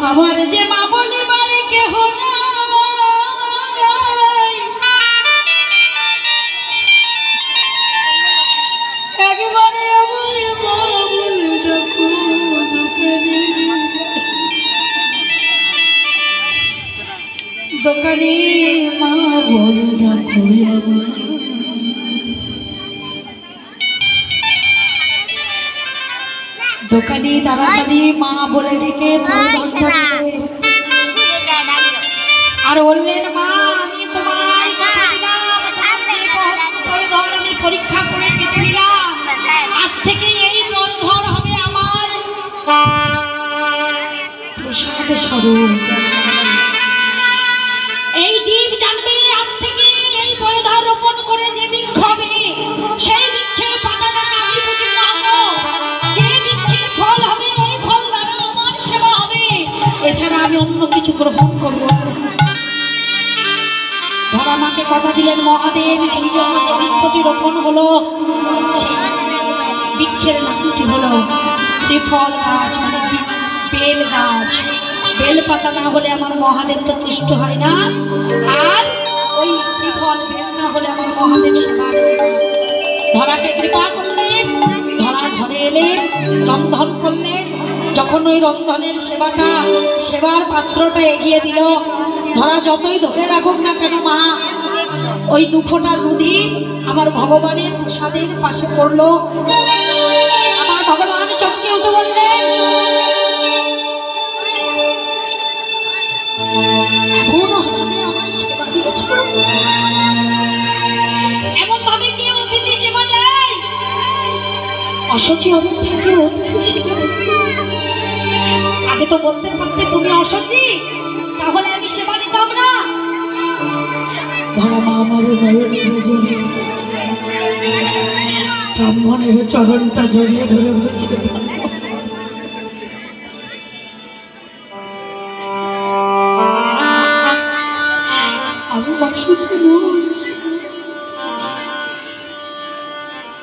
আমার যে মা বলিবার কেহ না, একবারে আমায় মা বলে ডাকো, দোকানে মা বলে ডাকো। দোকানে তাড়াতাড়ি মা বলে ডেকে আর বললেন, মা আমি তোমায় আমি পরীক্ষা করে কেটে নিলাম, আজ থেকে এই বলধর হবে আমার প্রসাদ স্বরূপ। এই জীব জানবে আজ থেকে এই বলধর রোপণ করে যে বৃক্ষ হবে, সেই বৃক্ষের পাতা দ্বারা আমি পূজিত হব, যে বৃক্ষের ফল হবে ওই ফল দ্বারা আমার সেবা হবে, এছাড়া আমি অন্য কিছু গ্রহণ করব। ধরা মাকে কথা দিলেন মহাদেব, সেই জন্য যে বৃক্ষটি রোপণ হলো সেই বৃক্ষের নামটি হলো শ্রীফল গাছ, মানে বেল গাছ। বেল পাতা না হলে আমার মহাদেব তো তুষ্ট হয় না, আর ওই শ্রীফল বেল না হলে আমার মহাদেব সেবা নেবে না। ধরাকে কৃপা করলেন, ধরা ঘরে এলেন, রন্ধন করলেন। যখন ওই রন্ধনের সেবার পাত্রটা এগিয়ে দিল, ধরা যতই ধরে রাখুক না কেন মা, ওই দুফোটা রুধির আমার ভগবানের প্রসাদের পাশে পড়লো। আমার ভগবান চমকে উঠে বললেন, এমন ভাবে কেউ অতিথি সেবা দেয়? অসুচি অবস্থায় কেউ অতিথি সেবা দেয়? আগে তো বলতে পারতে তুমি অসুচি, তাহলে আমি সেবা নিতাম না। ধরা মা আমার ব্রাহ্মণের চরণটা জড়িয়ে ধরে বলছে, আমি অসুচি নই,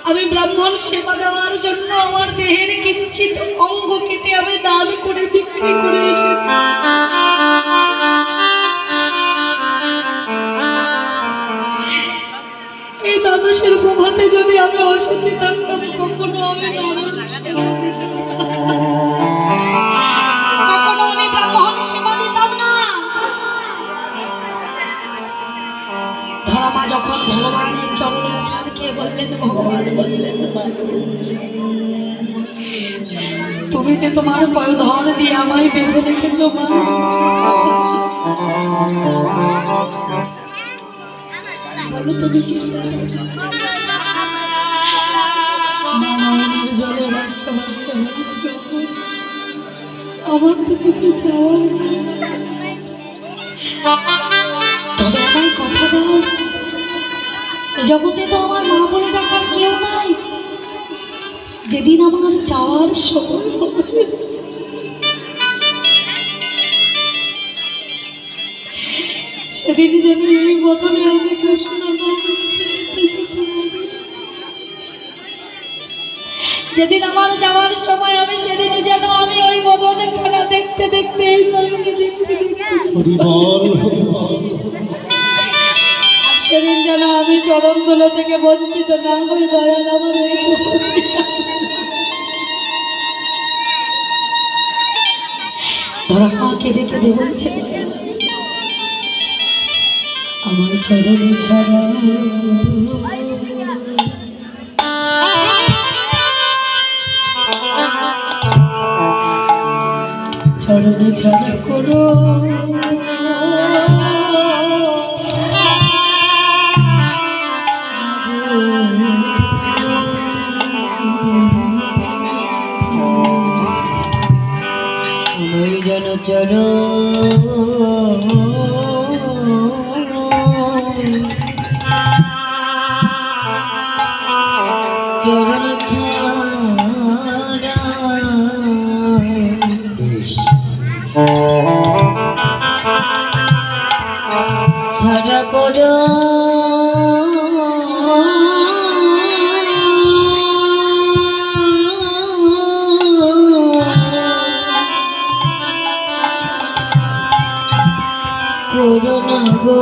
আমি ব্রাহ্মণ সেবা দেওয়ার জন্য আমার দেহের কিঞ্চিত অঙ্গ কেটে আমি দান করে বিক্রি করে এসেছি। এই দ্বাদশের প্রভাতে যদি আমি অসুচি থাকতাম, কখনো আমি ব্রাহ্মণ সেবা দিতাম না। ধরামা যখন ভগবানের চরণে ছাড় খেয়ে বললেন, ভগবান বললেন, তুমি যে তোমার পয়ধর দিয়ে আমায় বেঁধে রেখেছো মা, বলো তুমি কি চাও? জলে ভাসতে ভাসতে বলছি, আমার তো কিছু চাওয়ার নেই, তবে আমায় কথা দাও, জগতে তো আমার মা বলে ডাকার কেউ নাই। যেদিন আমার চাওয়ার সময় হবে, সেদিন যেন এই বদলে আমি কৃষ্ণ, যেদিন আমার যাওয়ার সময় হবে, সেদিন যেন আমি ওই বদলে খানা দেখতে দেখতে এই নয়নে দেখতে সেদিন যেন আমি চরণ তোলা থেকে বঞ্চিত না হয়ে দয়াল আমার ধরা মাকে দেখে দে বলছে, আমার চরণে ছাড়া চরণে ছাড়া করো যেন চরণ ছাড়া করো করুণা গো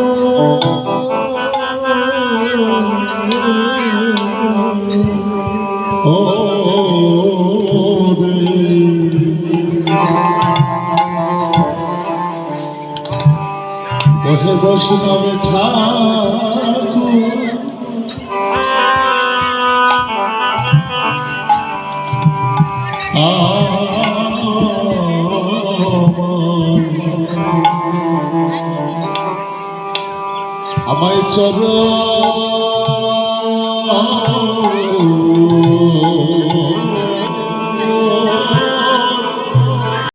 ও বহে বৈষ্ণব ঠাকুর আমায় চরণ